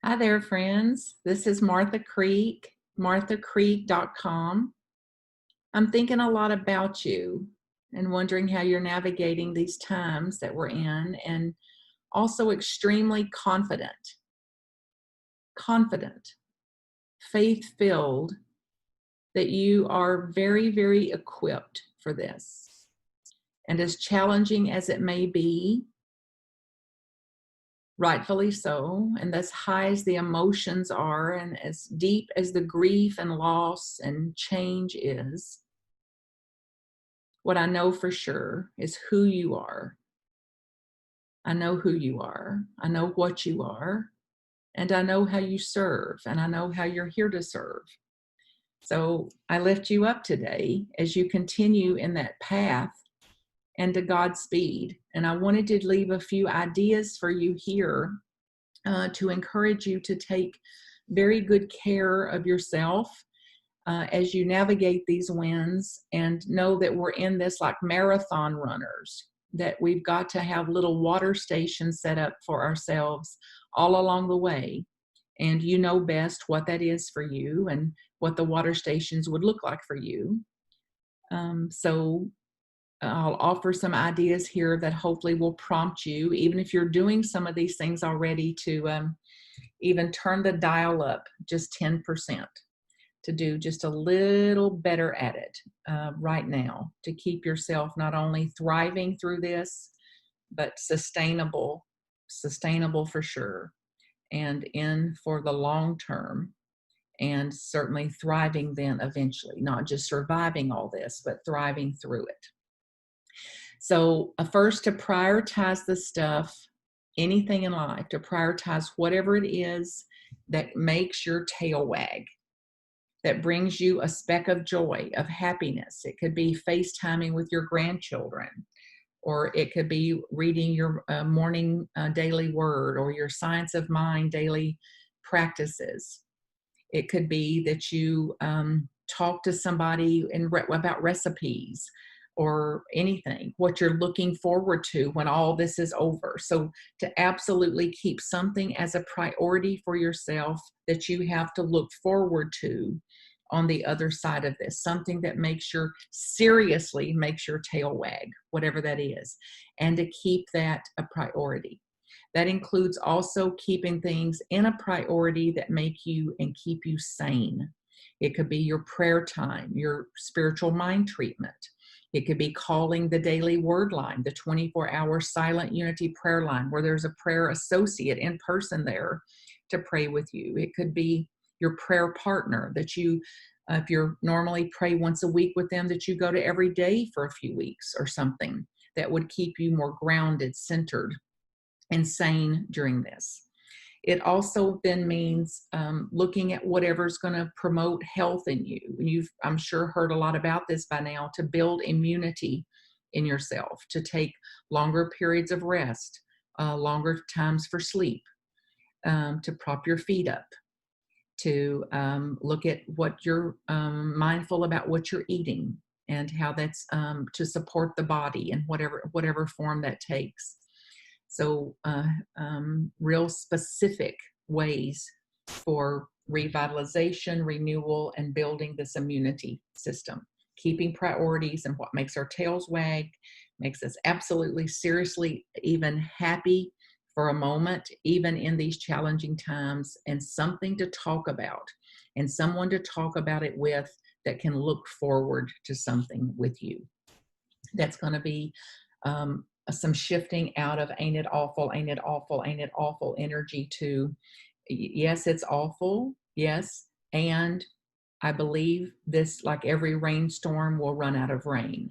Hi there, friends. This is Martha Creek, marthacreek.com. I'm thinking a lot about you and wondering how you're navigating these times that we're in, and also extremely confident, faith-filled that you are very, very equipped for this. And as challenging as it may be, rightfully so, and as high as the emotions are, and as deep as the grief and loss and change is, what I know for sure is who you are. I know who you are. I know what you are. And I know how you serve. And I know how you're here to serve. So I lift you up today as you continue in that path and to Godspeed. And I wanted to leave a few ideas for you here to encourage you to take very good care of yourself as you navigate these winds, and know that we're in this like marathon runners, that we've got to have little water stations set up for ourselves all along the way. And you know best what that is for you and what the water stations would look like for you. So I'll offer some ideas here that hopefully will prompt you, even if you're doing some of these things already, to even turn the dial up just 10%, to do just a little better at it right now, to keep yourself not only thriving through this, but sustainable for sure, and in for the long term, and certainly thriving then eventually, not just surviving all this, but thriving through it. So first, to prioritize the stuff, anything in life, to prioritize whatever it is that makes your tail wag, that brings you a speck of joy, of happiness. It could be FaceTiming with your grandchildren, or it could be reading your morning daily word, or your Science of Mind daily practices. It could be that you talk to somebody about recipes or anything, what you're looking forward to when all this is over. So to absolutely keep something as a priority for yourself that you have to look forward to on the other side of this, something that seriously makes your tail wag, whatever that is, and to keep that a priority. That includes also keeping things in a priority that make you and keep you sane. It could be your prayer time, your spiritual mind treatment. It could be calling the daily word line, the 24-hour silent unity prayer line, where there's a prayer associate in person there to pray with you. It could be your prayer partner that you, if you're normally pray once a week with them, that you go to every day for a few weeks or something that would keep you more grounded, centered, and sane during this. It also then means looking at whatever's going to promote health in you. And you've, I'm sure, heard a lot about this by now, to build immunity in yourself, to take longer periods of rest, longer times for sleep, to prop your feet up, to look at what you're mindful about what you're eating, and how that's to support the body in whatever form that takes. So real specific ways for revitalization, renewal, and building this immunity system. Keeping priorities and what makes our tails wag, makes us absolutely, seriously, even happy for a moment, even in these challenging times, and something to talk about, and someone to talk about it with that can look forward to something with you. That's going to be some shifting out of ain't it awful, ain't it awful, ain't it awful energy to yes, it's awful, yes, and I believe this, like every rainstorm, will run out of rain.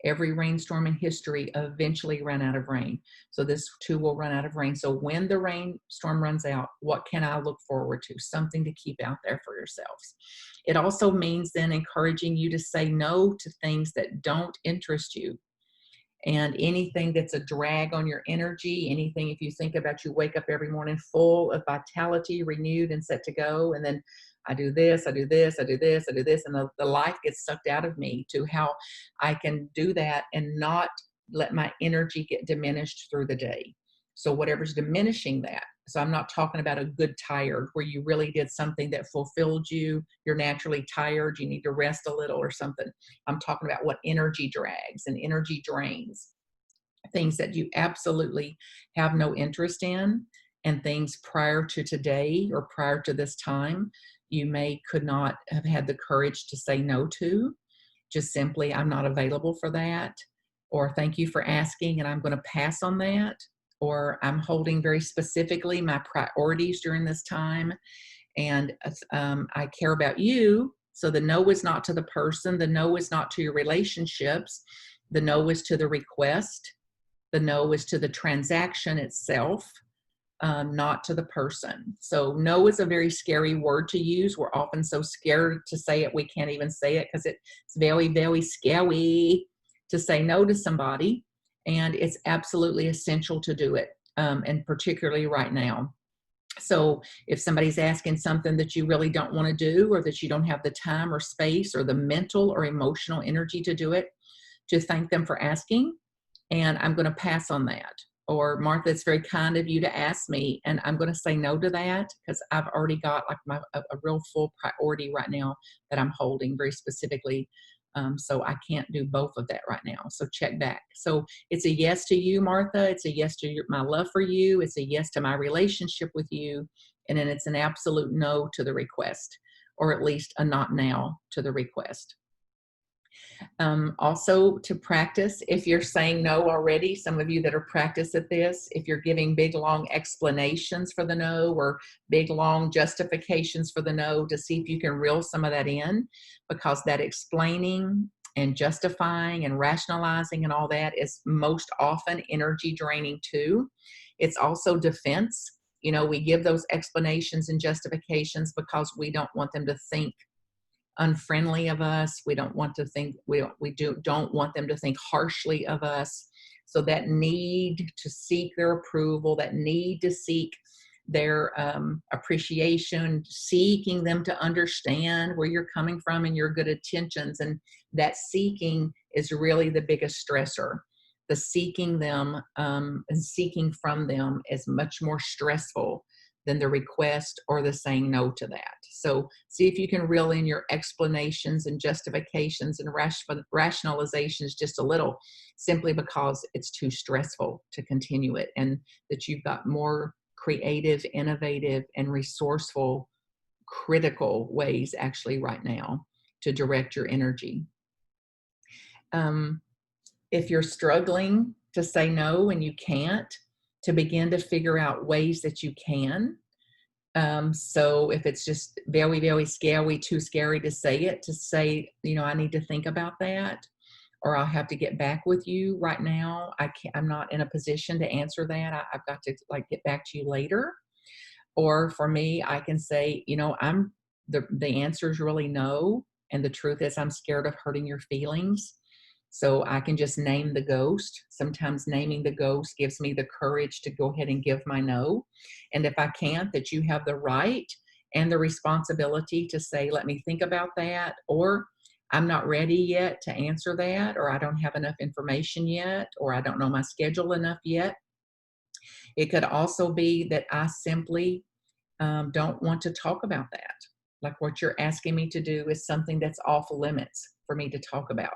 Every rainstorm in history eventually ran out of rain. So this too will run out of rain. So when the rainstorm runs out, what can I look forward to? Something to keep out there for yourselves. It also means then encouraging you to say no to things that don't interest you, and anything that's a drag on your energy. Anything, if you think about, you wake up every morning full of vitality, renewed and set to go, and then I do this, I do this, I do this, I do this, and the life gets sucked out of me, to how I can do that and not let my energy get diminished through the day. So whatever's diminishing that, So I'm not talking about a good tired where you really did something that fulfilled you. You're naturally tired. You need to rest a little or something. I'm talking about what energy drags and energy drains, things that you absolutely have no interest in, and things prior to today or prior to this time you could not have had the courage to say no to. Just simply, I'm not available for that, or thank you for asking and I'm going to pass on that, or I'm holding very specifically my priorities during this time, and I care about you. So the no is not to the person, the no is not to your relationships, the no is to the request, the no is to the transaction itself, not to the person. So no is a very scary word to use. We're often so scared to say it, we can't even say it because it's very, very scary to say no to somebody. And it's absolutely essential to do it, and particularly right now. So if somebody's asking something that you really don't want to do, or that you don't have the time or space or the mental or emotional energy to do it, to thank them for asking, and I'm going to pass on that. Or, Martha, it's very kind of you to ask me, and I'm going to say no to that because I've already got like a real full priority right now that I'm holding very specifically. So I can't do both of that right now. So check back. So it's a yes to you, Martha. It's a yes to my love for you. It's a yes to my relationship with you. And then it's an absolute no to the request, or at least a not now to the request. Also, to practice, if you're saying no already, some of you that are practiced at this, if you're giving big long explanations for the no, or big long justifications for the no, to see if you can reel some of that in, because that explaining and justifying and rationalizing and all that is most often energy draining too. It's also defense. You know, we give those explanations and justifications because we don't want them to think unfriendly of us. We don't want to think, don't want them to think harshly of us. So that need to seek their approval, that need to seek their appreciation, seeking them to understand where you're coming from and your good intentions. And that seeking is really the biggest stressor. The seeking them and seeking from them is much more stressful than the request or the saying no to that. So see if you can reel in your explanations and justifications and rationalizations just a little, simply because it's too stressful to continue it, and that you've got more creative, innovative, and resourceful, critical ways actually right now to direct your energy. If you're struggling to say no and you can't, to begin to figure out ways that you can. So if it's just very, very scary, too scary to say it, to say, you know, I need to think about that, or I'll have to get back with you right now. I'm not in a position to answer that. I've got to get back to you later. Or for me, I can say, you know, the answer is really no. And the truth is I'm scared of hurting your feelings. So I can just name the ghost. Sometimes naming the ghost gives me the courage to go ahead and give my no. And if I can't, that you have the right and the responsibility to say, let me think about that, or I'm not ready yet to answer that, or I don't have enough information yet, or I don't know my schedule enough yet. It could also be that I simply don't want to talk about that. Like what you're asking me to do is something that's off limits for me to talk about.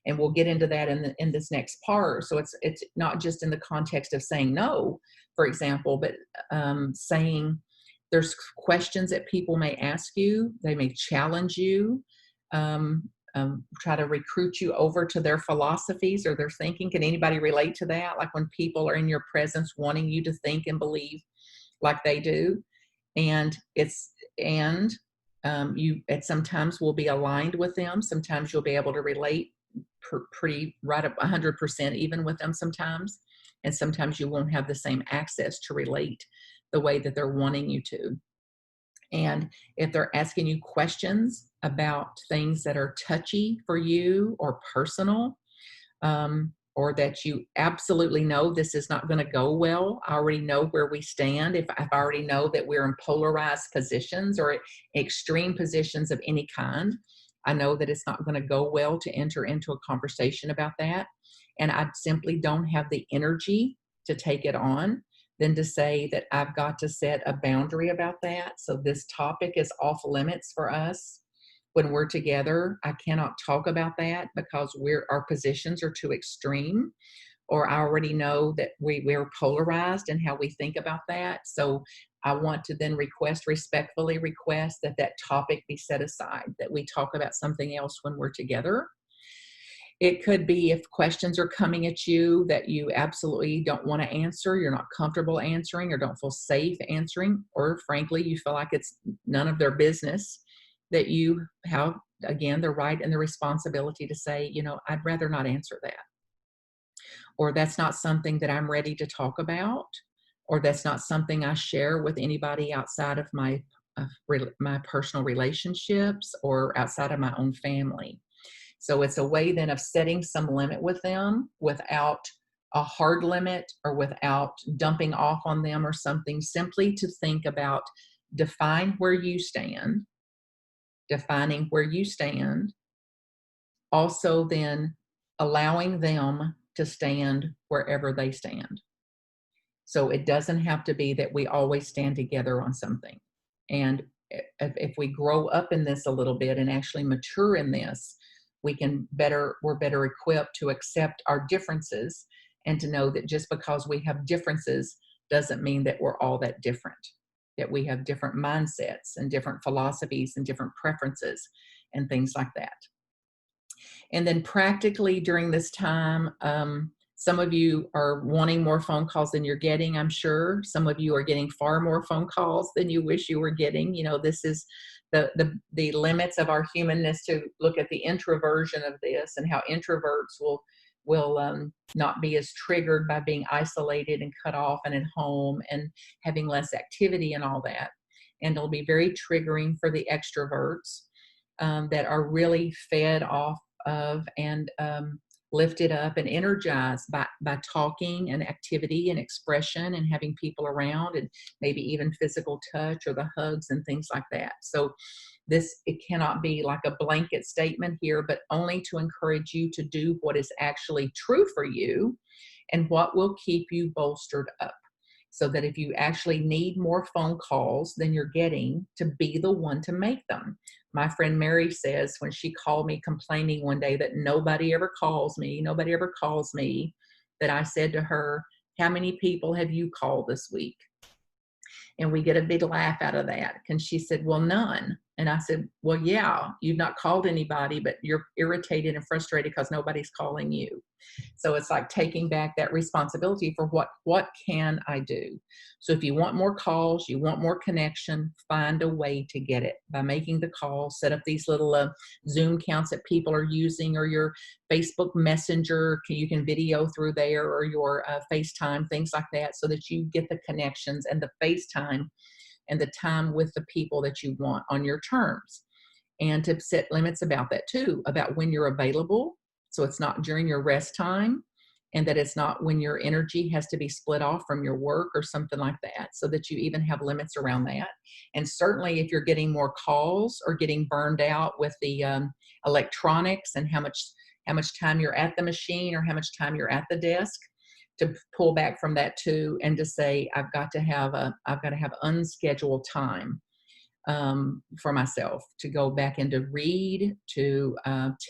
And we'll get into that in this next part. So it's not just in the context of saying no, for example, but saying there's questions that people may ask you. They may challenge you, try to recruit you over to their philosophies or their thinking. Can anybody relate to that? Like when people are in your presence wanting you to think and believe like they do. And you at sometimes will be aligned with them. Sometimes you'll be able to relate pretty right up 100% even with them sometimes. And sometimes you won't have the same access to relate the way that they're wanting you to. And if they're asking you questions about things that are touchy for you or personal, or that you absolutely know this is not going to go well, I already know where we stand. If I already know that we're in polarized positions or extreme positions of any kind, I know that it's not going to go well to enter into a conversation about that. And I simply don't have the energy to take it on. then to say that I've got to set a boundary about that. So this topic is off limits for us when we're together. I cannot talk about that because our positions are too extreme, or I already know that we're polarized in how we think about that. So I want to then respectfully request that that topic be set aside, that we talk about something else when we're together. It could be if questions are coming at you that you absolutely don't want to answer, you're not comfortable answering, or don't feel safe answering, or frankly, you feel like it's none of their business, that you have, again, the right and the responsibility to say, I'd rather not answer that. Or that's not something that I'm ready to talk about, or that's not something I share with anybody outside of my personal relationships or outside of my own family. So it's a way then of setting some limit with them without a hard limit or without dumping off on them or something, simply to think about defining where you stand, also then allowing them to stand wherever they stand. So it doesn't have to be that we always stand together on something. And if we grow up in this a little bit and actually mature in this, we're better equipped to accept our differences and to know that just because we have differences doesn't mean that we're all that different, that we have different mindsets and different philosophies and different preferences and things like that. And then practically during this time, some of you are wanting more phone calls than you're getting, I'm sure. Some of you are getting far more phone calls than you wish you were getting. This is the limits of our humanness, to look at the introversion of this and how introverts will not be as triggered by being isolated and cut off and at home and having less activity and all that. And it'll be very triggering for the extroverts that are really fed off of and lifted up and energized by talking and activity and expression and having people around, and maybe even physical touch or the hugs and things like that. So it cannot be like a blanket statement here, but only to encourage you to do what is actually true for you and what will keep you bolstered up. So that if you actually need more phone calls than you're getting, to be the one to make them. My friend Mary says when she called me complaining one day that nobody ever calls me, that I said to her, "How many people have you called this week?" And we get a big laugh out of that. And she said, "Well, none." And I said, "Well, yeah, you've not called anybody, but you're irritated and frustrated because nobody's calling you." So it's like taking back that responsibility for what can I do? So if you want more calls, you want more connection, find a way to get it by making the call. Set up these little Zoom counts that people are using, or your Facebook Messenger. You can video through there, or your FaceTime, things like that, so that you get the connections and the FaceTime and the time with the people that you want on your terms. And to set limits about that too, about when you're available. So it's not during your rest time, and that it's not when your energy has to be split off from your work or something like that, so that you even have limits around that. And certainly if you're getting more calls or getting burned out with the electronics and how much time you're at the machine or how much time you're at the desk, to pull back from that too, and to say, I've got to have unscheduled time for myself to go back into read, to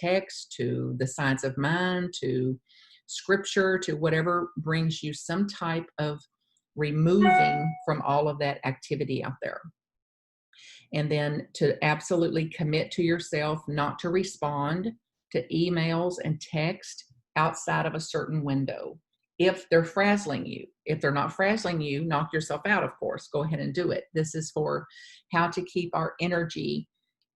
text, to the science of mind, to scripture, to whatever brings you some type of removing from all of that activity out there. And then to absolutely commit to yourself not to respond to emails and text outside of a certain window. If they're frazzling you. If they're not frazzling you, knock yourself out, of course. Go ahead and do it. This is for how to keep our energy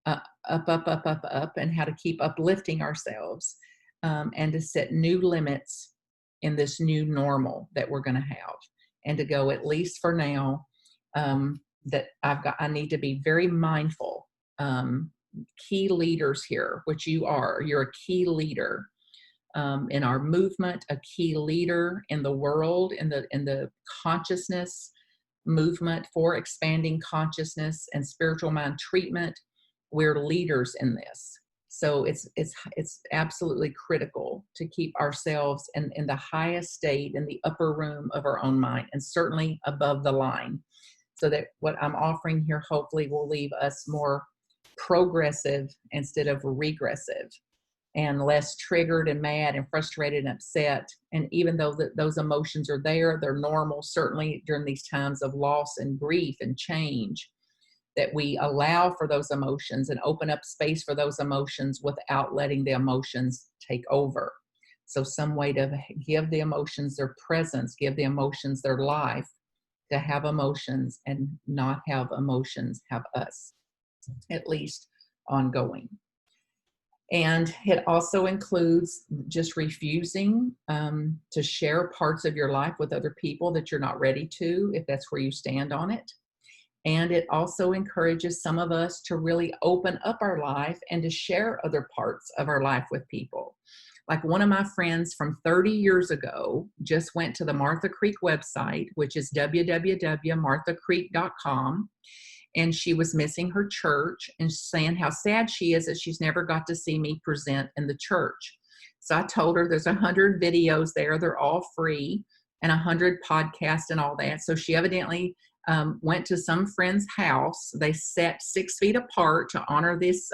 up, and how to keep uplifting ourselves, and to set new limits in this new normal that we're going to have. And to go, at least for now, that I need to be very mindful. Key leaders here, which you're a key leader. In our movement, a key leader in the world, in the consciousness movement for expanding consciousness and spiritual mind treatment. We're leaders in this. So it's absolutely critical to keep ourselves in the highest state, in the upper room of our own mind, and certainly above the line, so that what I'm offering here hopefully will leave us more progressive instead of regressive, and less triggered and mad and frustrated and upset. And even though those emotions are there, they're normal, certainly during these times of loss and grief and change, that we allow for those emotions and open up space for those emotions without letting the emotions take over. So some way to give the emotions their presence, give the emotions their life, to have emotions and not have emotions have us, at least ongoing. And it also includes just refusing to share parts of your life with other people that you're not ready to, if that's where you stand on it. And it also encourages some of us to really open up our life and to share other parts of our life with people. Like one of my friends from 30 years ago just went to the Martha Creek website, which is www.marthacreek.com. And she was missing her church and saying how sad she is that she's never got to see me present in the church. So I told her there's 100 videos there. They're all free, and 100 podcasts and all that. So she evidently went to some friend's house. They sat 6 feet apart to honor these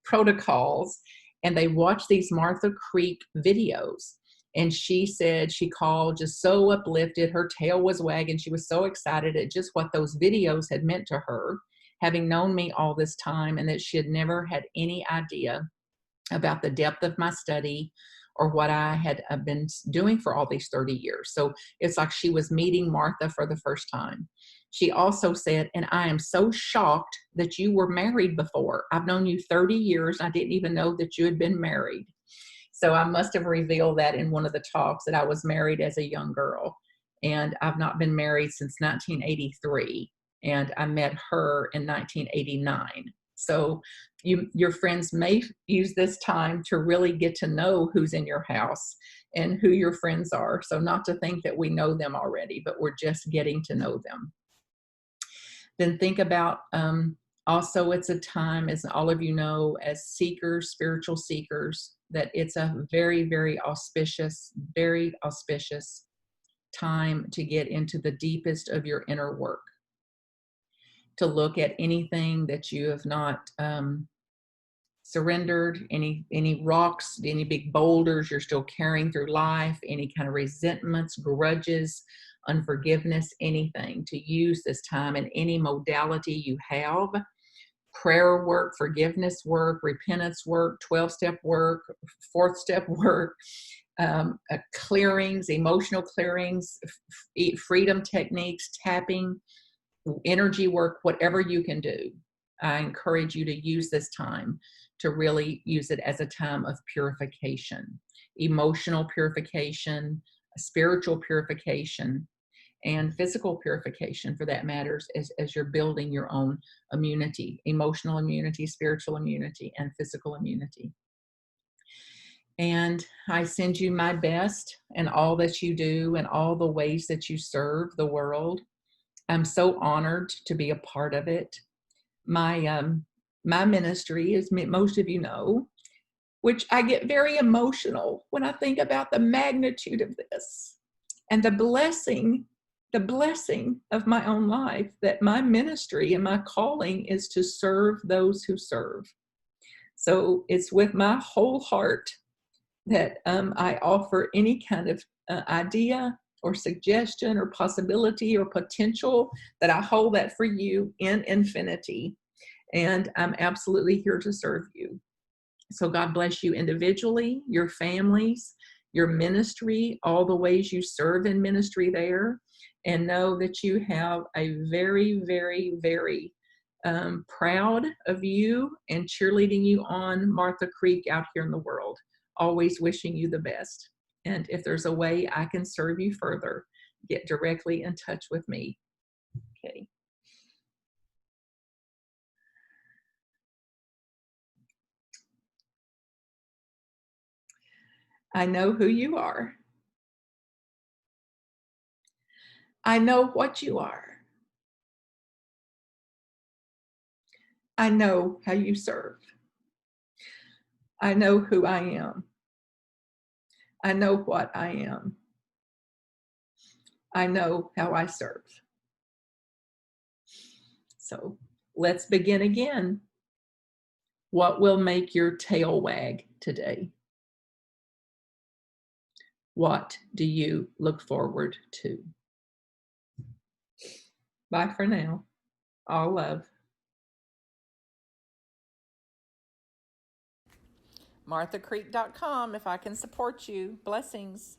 protocols, and they watched these Martha Creek videos. And she said she called just so uplifted. Her tail was wagging. She was so excited at just what those videos had meant to her, having known me all this time, and that she had never had any idea about the depth of my study or what I had been doing for all these 30 years. So it's like she was meeting Martha for the first time. She also said, and I am so shocked that you were married before. I've known you 30 years. I didn't even know that you had been married. So I must have revealed that in one of the talks, that I was married as a young girl. And I've not been married since 1983. And I met her in 1989. So your friends may use this time to really get to know who's in your house and who your friends are. So not to think that we know them already, but we're just getting to know them. Then think about also, it's a time, as all of you know, as seekers, spiritual seekers, that it's a very, very auspicious time to get into the deepest of your inner work, to look at anything that you have not surrendered, any rocks, any big boulders you're still carrying through life, any kind of resentments, grudges, unforgiveness, anything, to use this time in any modality you have. Prayer work, forgiveness work, repentance work, 12-step work, 4th-step work, clearings, emotional clearings, freedom techniques, tapping, energy work, whatever you can do. I encourage you to use this time to really use it as a time of purification, emotional purification, spiritual purification, and physical purification, for that matters, as you're building your own immunity, emotional immunity, spiritual immunity, and physical immunity. And I send you my best in all that you do and all the ways that you serve the world. I'm so honored to be a part of it. My ministry, as most of you know, which I get very emotional when I think about the magnitude of this and the blessing of my own life, that my ministry and my calling is to serve those who serve. So it's with my whole heart that I offer any kind of idea or suggestion or possibility or potential, that I hold that for you in infinity. And I'm absolutely here to serve you. So God bless you individually, your families, your ministry, all the ways you serve in ministry there. And know that you have a very, very, very proud of you and cheerleading you on Martha Creek out here in the world. Always wishing you the best. And if there's a way I can serve you further, get directly in touch with me. Okay. I know who you are. I know what you are. I know how you serve. I know who I am. I know what I am. I know how I serve. So let's begin again. What will make your tail wag today? What do you look forward to? Bye for now. All love. MarthaCreek.com if I can support you. Blessings.